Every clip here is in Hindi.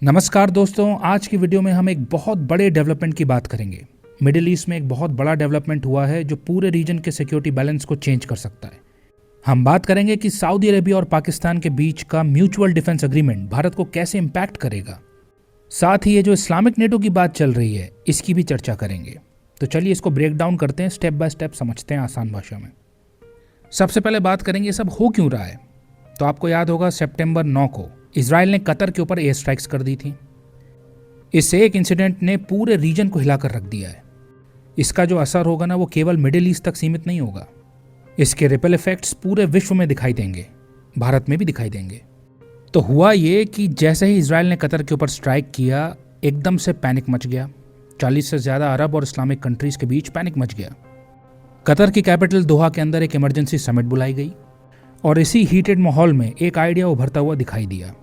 नमस्कार दोस्तों, आज की वीडियो में हम एक बहुत बड़े डेवलपमेंट की बात करेंगे। मिडिल ईस्ट में एक बहुत बड़ा डेवलपमेंट हुआ है जो पूरे रीजन के सिक्योरिटी बैलेंस को चेंज कर सकता है। हम बात करेंगे कि सऊदी अरेबिया और पाकिस्तान के बीच का म्यूचुअल डिफेंस एग्रीमेंट भारत को कैसे इम्पैक्ट करेगा। साथ ही ये जो इस्लामिक नेटो की बात चल रही है इसकी भी चर्चा करेंगे। तो चलिए इसको ब्रेक डाउन करते हैं, स्टेप बाय स्टेप समझते हैं आसान भाषा में। सबसे पहले बात करेंगे ये सब हो क्यों रहा है। तो आपको याद होगा सितंबर 9 को इजराइल ने कतर के ऊपर एयर स्ट्राइक्स कर दी थी। इस एक इंसिडेंट ने पूरे रीजन को हिलाकर रख दिया है। इसका जो असर होगा ना वो केवल मिडिल ईस्ट तक सीमित नहीं होगा, इसके रिपल इफेक्ट्स पूरे विश्व में दिखाई देंगे, भारत में भी दिखाई देंगे। तो हुआ ये कि जैसे ही इजराइल ने कतर के ऊपर स्ट्राइक किया एकदम से पैनिक मच गया। 40 से ज़्यादा अरब और इस्लामिक कंट्रीज के बीच पैनिक मच गया। कतर की कैपिटल दोहा के अंदर एक इमरजेंसी समिट बुलाई गई और इसी हीटेड माहौल में एक आइडिया उभरता हुआ दिखाई दिया।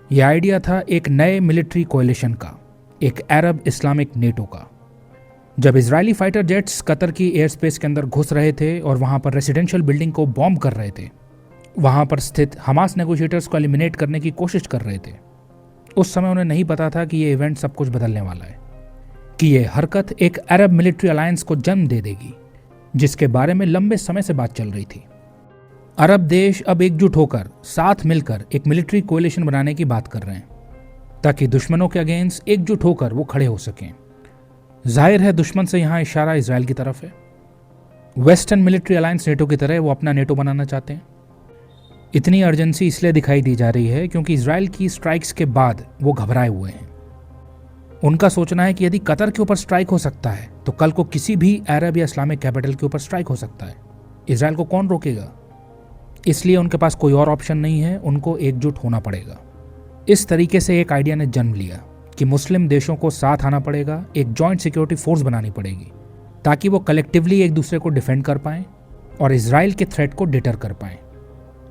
यह आइडिया था एक नए मिलिट्री कोएलिशन का, एक अरब इस्लामिक नेटो का। जब इजरायली फाइटर जेट्स कतर की एयर स्पेस के अंदर घुस रहे थे और वहां पर रेसिडेंशियल बिल्डिंग को बॉम्ब कर रहे थे, वहां पर स्थित हमास नेगोशिएटर्स को एलिमिनेट करने की कोशिश कर रहे थे, उस समय उन्हें नहीं पता था कि ये इवेंट सब कुछ बदलने वाला है, कि ये हरकत एक अरब मिलिट्री अलायंस को जन्म दे देगी, जिसके बारे में लंबे समय से बात चल रही थी। अरब देश अब एकजुट होकर साथ मिलकर एक मिलिट्री कोएलिशन बनाने की बात कर रहे हैं ताकि दुश्मनों के अगेंस्ट एकजुट होकर वो खड़े हो सकें। जाहिर है दुश्मन से यहां इशारा इजराइल की तरफ है। वेस्टर्न मिलिट्री अलायंस नेटो की तरह वो अपना नेटो बनाना चाहते हैं। इतनी अर्जेंसी इसलिए दिखाई दी जा रही है क्योंकि इजराइल की स्ट्राइक्स के बाद वो घबराए हुए हैं। उनका सोचना है कि यदि कतर के ऊपर स्ट्राइक हो सकता है तो कल को किसी भी अरब या इस्लामिक कैपिटल के ऊपर स्ट्राइक हो सकता है। इजराइल को कौन रोकेगा? इसलिए उनके पास कोई और ऑप्शन नहीं है, उनको एकजुट होना पड़ेगा। इस तरीके से एक आइडिया ने जन्म लिया कि मुस्लिम देशों को साथ आना पड़ेगा, एक जॉइंट सिक्योरिटी फोर्स बनानी पड़ेगी ताकि वो कलेक्टिवली एक दूसरे को डिफेंड कर पाएं और इजराइल के थ्रेट को डिटर कर पाएं।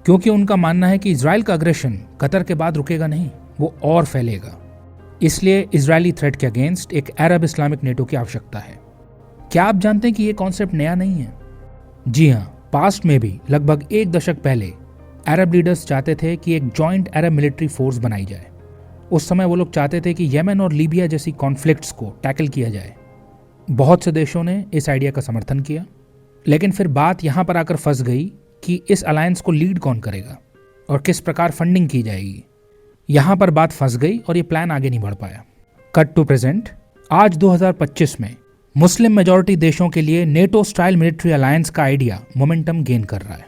क्योंकि उनका मानना है कि इजराइल का अग्रेशन कतर के बाद रुकेगा नहीं, वो और फैलेगा। इसलिए इजरायली थ्रेट के अगेंस्ट एक अरब इस्लामिक नेटो की आवश्यकता है। क्या आप जानते हैं कि ये कॉन्सेप्ट नया नहीं है? जी हाँ, पास्ट में भी लगभग एक दशक पहले अरब लीडर्स चाहते थे कि एक जॉइंट अरब मिलिट्री फोर्स बनाई जाए। उस समय वो लोग चाहते थे कि येमेन और लीबिया जैसी कॉन्फ्लिक्ट्स को टैकल किया जाए। बहुत से देशों ने इस आइडिया का समर्थन किया, लेकिन फिर बात यहाँ पर आकर फंस गई कि इस अलायंस को लीड कौन करेगा और किस प्रकार फंडिंग की जाएगी। यहाँ पर बात फंस गई और ये प्लान आगे नहीं बढ़ पाया। कट टू प्रेजेंट, आज 2025 में मुस्लिम मेजॉरिटी देशों के लिए नेटो स्टाइल मिलिट्री अलायंस का आइडिया मोमेंटम गेन कर रहा है।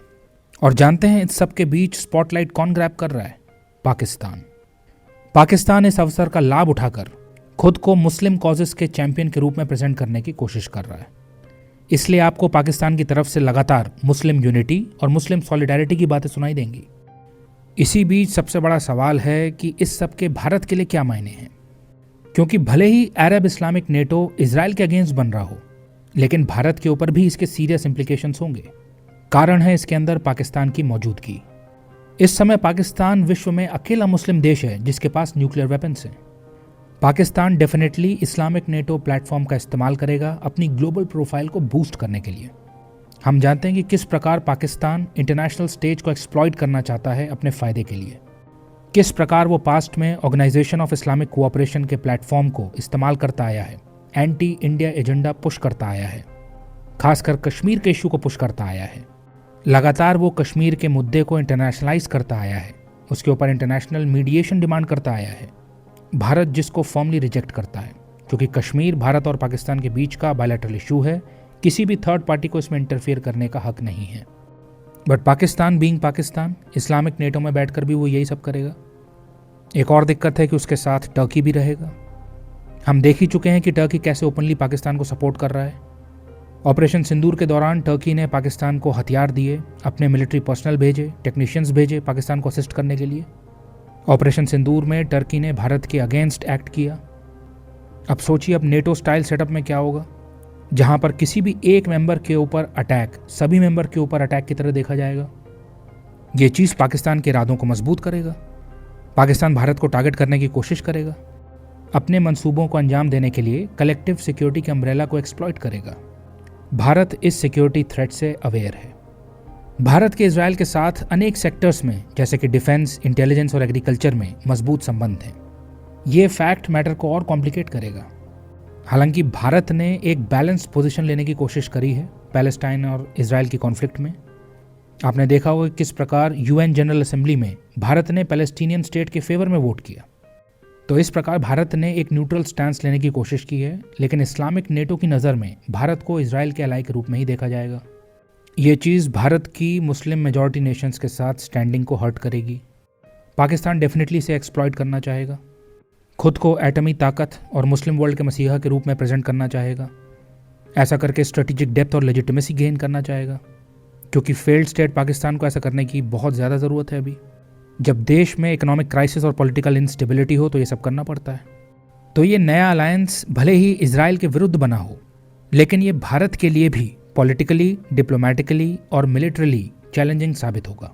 और जानते हैं इस सब के बीच स्पॉटलाइट कौन ग्रैब कर रहा है? पाकिस्तान। पाकिस्तान इस अवसर का लाभ उठाकर खुद को मुस्लिम कॉजेस के चैंपियन के रूप में प्रेजेंट करने की कोशिश कर रहा है। इसलिए आपको पाकिस्तान की तरफ से लगातार मुस्लिम यूनिटी और मुस्लिम सॉलिडारिटी की बातें सुनाई देंगी। इसी बीच सबसे बड़ा सवाल है कि इस सब के भारत के लिए क्या मायने हैं। क्योंकि भले ही अरब इस्लामिक नेटो इजराइल के अगेंस्ट बन रहा हो, लेकिन भारत के ऊपर भी इसके सीरियस इंप्लीकेशंस होंगे। कारण है इसके अंदर पाकिस्तान की मौजूदगी। इस समय पाकिस्तान विश्व में अकेला मुस्लिम देश है जिसके पास न्यूक्लियर वेपन्स हैं। Pakistan definitely Islamic NATO platform का इस्तेमाल करेगा अपनी ग्लोबल प्रोफाइल को बूस्ट करने के लिए। हम जानते हैं कि किस प्रकार पाकिस्तान इंटरनेशनल स्टेज को एक्सप्लॉइट करना चाहता है अपने फायदे के लिए। किस प्रकार वो पास्ट में ऑर्गेनाइजेशन ऑफ इस्लामिक कोऑपरेशन के प्लेटफॉर्म को इस्तेमाल करता आया है, एंटी इंडिया एजेंडा पुश करता आया है, खासकर कश्मीर के इशू को पुश करता आया है। लगातार वो कश्मीर के मुद्दे को इंटरनेशनलाइज करता आया है, उसके ऊपर इंटरनेशनल मीडिएशन डिमांड करता आया है। भारत जिसको फॉर्मली रिजेक्ट करता है, क्योंकि कश्मीर भारत और पाकिस्तान के बीच का बायलैटरल इशू है, किसी भी थर्ड पार्टी को इसमें इंटरफेयर करने का हक नहीं है। But Pakistan being Pakistan, Islamic NATO में बैठकर भी वो यही सब करेगा। एक और दिक्कत है कि उसके साथ टर्की भी रहेगा। हम देख ही चुके हैं कि टर्की कैसे ओपनली पाकिस्तान को सपोर्ट कर रहा है। ऑपरेशन सिंदूर के दौरान टर्की ने पाकिस्तान को हथियार दिए, अपने मिलिट्री पर्सनल भेजे, टेक्नीशियंस भेजे पाकिस्तान को असिस्ट करने के लिए। ऑपरेशन सिंदूर में टर्की ने भारत के अगेंस्ट एक्ट किया। अब सोचिए अब नेटो स्टाइल सेटअप में क्या होगा, जहां पर किसी भी एक मेंबर के ऊपर अटैक सभी मेंबर के ऊपर अटैक की तरह देखा जाएगा। ये चीज़ पाकिस्तान के इरादों को मजबूत करेगा। पाकिस्तान भारत को टारगेट करने की कोशिश करेगा, अपने मंसूबों को अंजाम देने के लिए कलेक्टिव सिक्योरिटी के अम्ब्रेला को एक्सप्लॉइट करेगा। भारत इस सिक्योरिटी थ्रेट से अवेयर है। भारत के इजराइल के साथ अनेक सेक्टर्स में जैसे कि डिफेंस, इंटेलिजेंस और एग्रीकल्चर में मजबूत संबंध हैं। ये फैक्ट मैटर को और कॉम्प्लिकेट करेगा। हालांकि भारत ने एक बैलेंस पोजीशन लेने की कोशिश करी है पैलेस्टाइन और इजराइल की कॉन्फ्लिक्ट में। आपने देखा होगा किस प्रकार यूएन जनरल असेंबली में भारत ने पैलेस्टीनियन स्टेट के फेवर में वोट किया। तो इस प्रकार भारत ने एक न्यूट्रल स्टैंस लेने की कोशिश की है, लेकिन इस्लामिक नेटो की नज़र में भारत को इजराइल के अलाई के रूप में ही देखा जाएगा। ये चीज़ भारत की मुस्लिम मेजॉरिटी नेशंस के साथ स्टैंडिंग को हर्ट करेगी। पाकिस्तान डेफिनेटली इसे एक्सप्लॉइट करना चाहेगा, खुद को एटमी ताकत और मुस्लिम वर्ल्ड के मसीहा के रूप में प्रेजेंट करना चाहेगा। ऐसा करके स्ट्रेटेजिक डेप्थ और लेजिटिमेसी गेन करना चाहेगा, क्योंकि फेल्ड स्टेट पाकिस्तान को ऐसा करने की बहुत ज़्यादा ज़रूरत है। अभी जब देश में इकोनॉमिक क्राइसिस और पॉलिटिकल इंस्टेबिलिटी हो तो ये सब करना पड़ता है। तो ये नया अलायंस भले ही इजराइल के विरुद्ध बना हो, लेकिन ये भारत के लिए भी पॉलिटिकली, डिप्लोमेटिकली और मिलिट्रली चैलेंजिंग साबित होगा।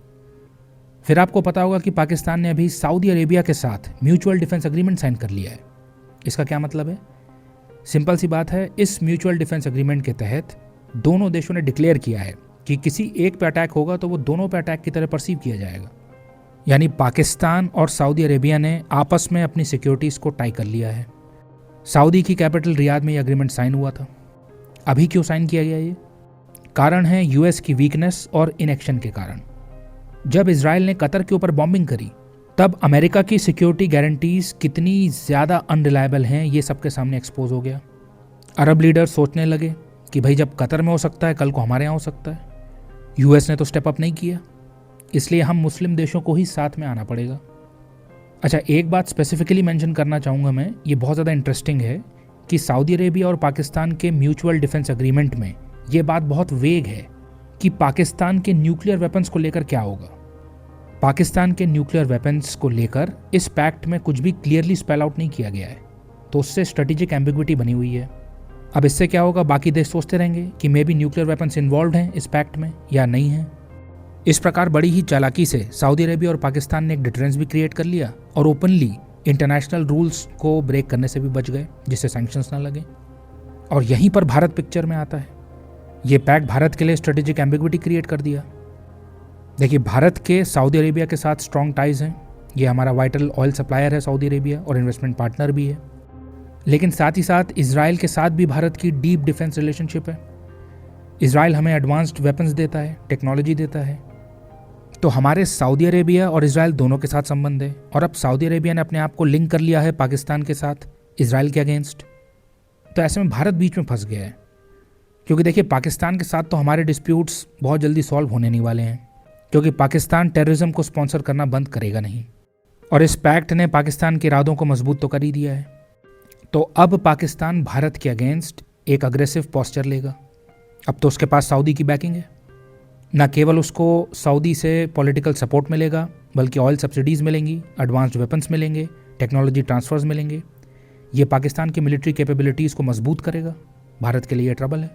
फिर आपको पता होगा कि पाकिस्तान ने अभी सऊदी अरेबिया के साथ म्यूचुअल डिफेंस एग्रीमेंट साइन कर लिया है। इसका क्या मतलब है? सिंपल सी बात है, इस म्यूचुअल डिफेंस एग्रीमेंट के तहत दोनों देशों ने डिक्लेयर किया है कि किसी एक पे अटैक होगा तो वो दोनों पे अटैक की तरह परसीव किया जाएगा। यानी पाकिस्तान और सऊदी अरेबिया ने आपस में अपनी सिक्योरिटीज़ को टाई कर लिया है। सऊदी की कैपिटल रियाद में ये एग्रीमेंट साइन हुआ था। अभी क्यों साइन किया गया? ये कारण है यूएस की वीकनेस और इनएक्शन के कारण। जब इजराइल ने कतर के ऊपर बॉम्बिंग करी, तब अमेरिका की सिक्योरिटी गारंटीज कितनी ज़्यादा अनरिलायबल हैं ये सबके सामने एक्सपोज हो गया। अरब लीडर सोचने लगे कि भाई जब कतर में हो सकता है, कल को हमारे यहाँ हो सकता है। यूएस ने तो स्टेप अप नहीं किया, इसलिए हम मुस्लिम देशों को ही साथ में आना पड़ेगा। अच्छा, एक बात स्पेसिफिकली मेंशन करना चाहूँगा मैं, ये बहुत ज़्यादा इंटरेस्टिंग है कि सऊदी अरेबिया और पाकिस्तान के म्यूचुअल डिफेंस एग्रीमेंट में ये बात बहुत वेग है कि पाकिस्तान के न्यूक्लियर वेपन्स को लेकर क्या होगा। पाकिस्तान के न्यूक्लियर वेपन्स को लेकर इस पैक्ट में कुछ भी क्लियरली स्पेल आउट नहीं किया गया है, तो उससे स्ट्रेटेजिक एम्बिग्विटी बनी हुई है। अब इससे क्या होगा? बाकी देश सोचते रहेंगे कि may be nuclear weapons involve हैं इस पैक्ट में या नहीं है। इस प्रकार बड़ी ही चालाकी से सऊदी अरेबिया और पाकिस्तान ने एक डिटरेंस भी क्रिएट कर लिया और ओपनली इंटरनेशनल रूल्स को ब्रेक करने से भी बच गए, जिससे सैंक्शंस ना लगे। और यहीं पर भारत पिक्चर में आता है। ये पैक्ट भारत के लिए स्ट्रेटेजिक एम्बिग्विटी क्रिएट कर दिया। देखिए, भारत के सऊदी अरेबिया के साथ स्ट्रॉन्ग टाइज हैं। ये हमारा वाइटल ऑयल सप्लायर है सऊदी अरेबिया और इन्वेस्टमेंट पार्टनर भी है। लेकिन साथ ही साथ इजराइल के साथ भी भारत की डीप डिफेंस रिलेशनशिप है। इजराइल हमें एडवांस्ड वेपन्स देता है, टेक्नोलॉजी देता है। तो हमारे सऊदी अरेबिया और इजराइल दोनों के साथ संबंध है। और अब सऊदी अरेबिया ने अपने आप को लिंक कर लिया है पाकिस्तान के साथ, इजराइल के अगेंस्ट। तो ऐसे में भारत बीच में फंस गया है, क्योंकि देखिए पाकिस्तान के साथ तो हमारे डिस्प्यूट्स बहुत जल्दी सॉल्व होने नहीं वाले हैं, क्योंकि पाकिस्तान टेररिज्म को स्पॉन्सर करना बंद करेगा नहीं। और इस पैक्ट ने पाकिस्तान के इरादों को मजबूत तो कर ही दिया है। तो अब पाकिस्तान भारत के अगेंस्ट एक अग्रेसिव पोस्चर लेगा। अब तो उसके पास सऊदी की बैकिंग है। न केवल उसको सऊदी से पॉलिटिकल सपोर्ट मिलेगा, बल्कि ऑयल सब्सिडीज़ मिलेंगी, एडवांस्ड वेपन्स मिलेंगे, टेक्नोलॉजी ट्रांसफर्स मिलेंगे। ये पाकिस्तान की मिलिट्री कैपेबिलिटीज़ को मजबूत करेगा। भारत के लिए ट्रबल है।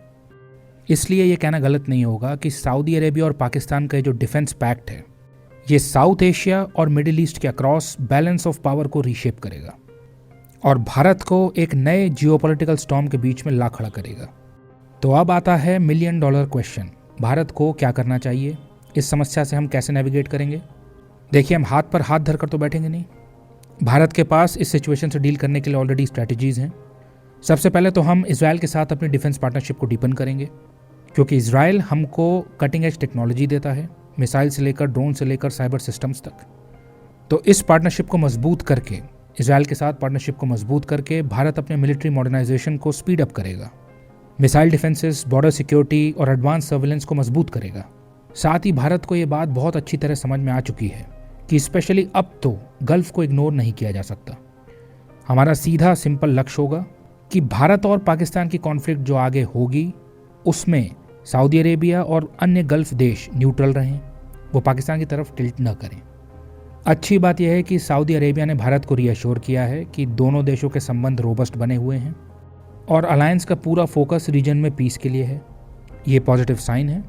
इसलिए ये कहना गलत नहीं होगा कि सऊदी अरेबिया और पाकिस्तान का जो डिफेंस पैक्ट है, ये साउथ एशिया और मिडिल ईस्ट के अक्रॉस बैलेंस ऑफ पावर को रीशेप करेगा और भारत को एक नए जियोपॉलिटिकल स्टॉर्म के बीच में ला खड़ा करेगा। तो अब आता है $1 मिलियन क्वेश्चन, भारत को क्या करना चाहिए? इस समस्या से हम कैसे नेविगेट करेंगे? देखिए, हम हाथ पर हाथ धरकर तो बैठेंगे नहीं। भारत के पास इस सिचुएशन से डील करने के लिए ऑलरेडी स्ट्रैटेजीज हैं। सबसे पहले तो हम इजराइल के साथ अपनी डिफेंस पार्टनरशिप को डीपन करेंगे, क्योंकि इजराइल हमको कटिंग एज टेक्नोलॉजी देता है, मिसाइल से लेकर ड्रोन से लेकर साइबर सिस्टम्स तक। तो इस पार्टनरशिप को मजबूत करके, इजराइल के साथ पार्टनरशिप को मजबूत करके भारत अपने मिलिट्री मॉडर्नाइजेशन को स्पीड अप करेगा, मिसाइल डिफेंसेस, बॉर्डर सिक्योरिटी और एडवांस सर्विलेंस को मजबूत करेगा। साथ ही भारत को ये बात बहुत अच्छी तरह समझ में आ चुकी है कि स्पेशली अब तो गल्फ को इग्नोर नहीं किया जा सकता। हमारा सीधा सिंपल लक्ष्य होगा कि भारत और पाकिस्तान की कॉन्फ्लिक्ट जो आगे होगी उसमें सऊदी अरेबिया और अन्य गल्फ देश न्यूट्रल रहें, वो पाकिस्तान की तरफ टिल्ट न करें। अच्छी बात यह है कि सऊदी अरेबिया ने भारत को रीअश्योर किया है कि दोनों देशों के संबंध रोबस्ट बने हुए हैं और अलायंस का पूरा फोकस रीजन में पीस के लिए है। ये पॉजिटिव साइन है।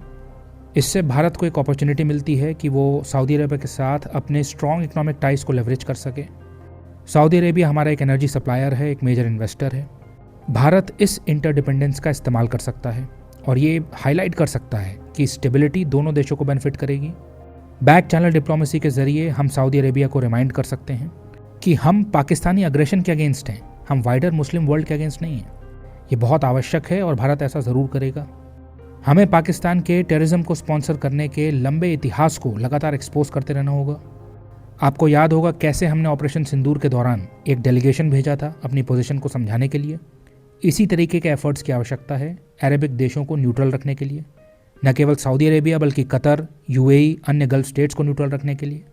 इससे भारत को एक अपॉर्चुनिटी मिलती है कि वो सऊदी अरेबिया के साथ अपने स्ट्रॉन्ग इकोनॉमिक टाइज को लेवरेज कर सके। सऊदी अरेबिया हमारा एक एनर्जी सप्लायर है, एक मेजर इन्वेस्टर है। भारत इस इंटरडिपेंडेंस का इस्तेमाल कर सकता है और ये हाईलाइट कर सकता है कि स्टेबिलिटी दोनों देशों को बेनिफिट करेगी। बैक चैनल डिप्लोमेसी के जरिए हम सऊदी अरेबिया को रिमाइंड कर सकते हैं कि हम पाकिस्तानी अग्रेशन के अगेंस्ट हैं, हम वाइडर मुस्लिम वर्ल्ड के अगेंस्ट नहीं हैं। ये बहुत आवश्यक है और भारत ऐसा ज़रूर करेगा। हमें पाकिस्तान के टेररिज्म को स्पॉन्सर करने के लंबे इतिहास को लगातार एक्सपोज करते रहना होगा। आपको याद होगा कैसे हमने ऑपरेशन सिंदूर के दौरान एक डेलीगेशन भेजा था अपनी पोजीशन को समझाने के लिए। इसी तरीके के एफर्ट्स की आवश्यकता है अरेबिक देशों को न्यूट्रल रखने के लिए, न केवल सऊदी अरेबिया बल्कि कतर, यूएई, अन्य गल्फ स्टेट्स को न्यूट्रल रखने के लिए।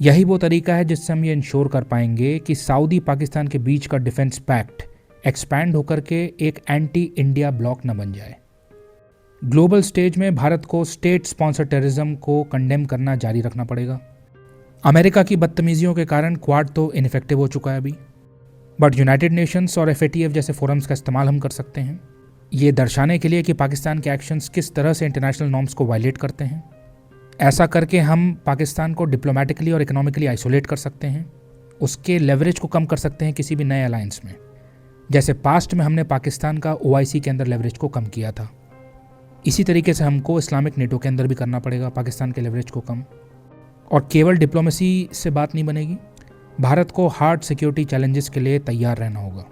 यही वो तरीका है जिससे हम ये इंश्योर कर पाएंगे कि सऊदी पाकिस्तान के बीच का डिफेंस पैक्ट एक्सपैंड होकर के एक एंटी इंडिया ब्लॉक न बन जाए। ग्लोबल स्टेज में भारत को स्टेट स्पॉन्सर टेररिज्म को कंडेम करना जारी रखना पड़ेगा। अमेरिका की बदतमीजियों के कारण क्वाड तो इनफेक्टिव हो चुका है अभी, बट यूनाइटेड नेशंस और FATF जैसे फोरम्स का इस्तेमाल हम कर सकते हैं, ये दर्शाने के लिए कि पाकिस्तान के एक्शंस किस तरह से इंटरनेशनल नॉर्म्स को वायलेट करते हैं। ऐसा करके हम पाकिस्तान को डिप्लोमेटिकली और इकोनॉमिकली आइसोलेट कर सकते हैं, उसके लेवरेज को कम कर सकते हैं किसी भी नए अलायंस में, जैसे पास्ट में हमने पाकिस्तान का OIC के अंदर लेवरेज को कम किया था। इसी तरीके से हमको इस्लामिक नेटो के अंदर भी करना पड़ेगा पाकिस्तान के लेवरेज को कम। और केवल डिप्लोमेसी से बात नहीं बनेगी, भारत को हार्ड सिक्योरिटी चैलेंजेस के लिए तैयार रहना होगा।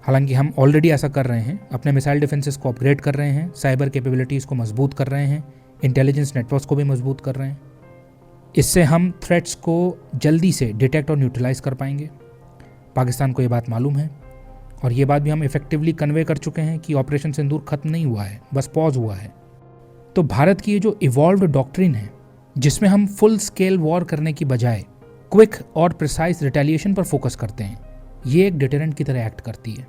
हालांकि हम ऑलरेडी ऐसा कर रहे हैं, अपने मिसाइल डिफेंसेस को अपग्रेड कर रहे हैं, साइबर कैपेबिलिटीज़ को मजबूत कर रहे हैं, इंटेलिजेंस नेटवर्क्स को भी मजबूत कर रहे हैं। इससे हम थ्रेट्स को जल्दी से डिटेक्ट और न्यूट्रलाइज कर पाएंगे। पाकिस्तान को ये बात मालूम है और ये बात भी हम इफेक्टिवली कन्वे कर चुके हैं कि ऑपरेशन सिंदूर खत्म नहीं हुआ है, बस पॉज हुआ है। तो भारत की ये जो इवॉल्व्ड डॉक्ट्रिन है, जिसमें हम फुल स्केल वॉर करने की बजाय क्विक और प्रिसाइज रिटेलिएशन पर फोकस करते हैं, ये एक डिटरेंट की तरह एक्ट करती है।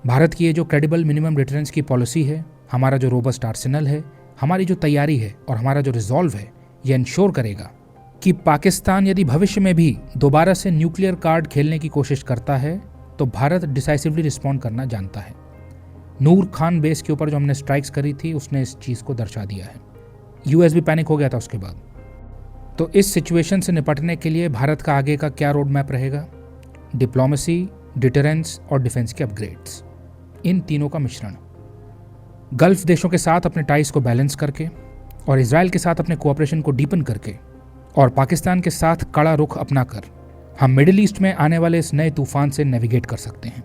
भारत की ये जो क्रेडिबल मिनिमम डिटरेंस की पॉलिसी है, हमारा जो रोबस्ट आर्सेनल है, हमारी जो तैयारी है और हमारा जो रिजॉल्व है, ये इंश्योर करेगा कि पाकिस्तान यदि भविष्य में भी दोबारा से न्यूक्लियर कार्ड खेलने की कोशिश करता है तो भारत डिसाइसिवली रिस्पॉन्ड करना जानता है। नूर खान बेस के ऊपर जो हमने स्ट्राइक्स करी थी उसने इस चीज़ को दर्शा दिया है। US भी पैनिक हो गया था उसके बाद। तो इस सिचुएशन से निपटने के लिए भारत का आगे का क्या रोड मैप रहेगा? डिप्लोमेसी, डिटरेंस और डिफेंस के अपग्रेड्स, इन तीनों का मिश्रण। गल्फ देशों के साथ अपने टाइज को बैलेंस करके और इजराइल के साथ अपने कोऑपरेशन को डीपन करके और पाकिस्तान के साथ कड़ा रुख अपनाकर हम मिडिल ईस्ट में आने वाले इस नए तूफान से नेविगेट कर सकते हैं।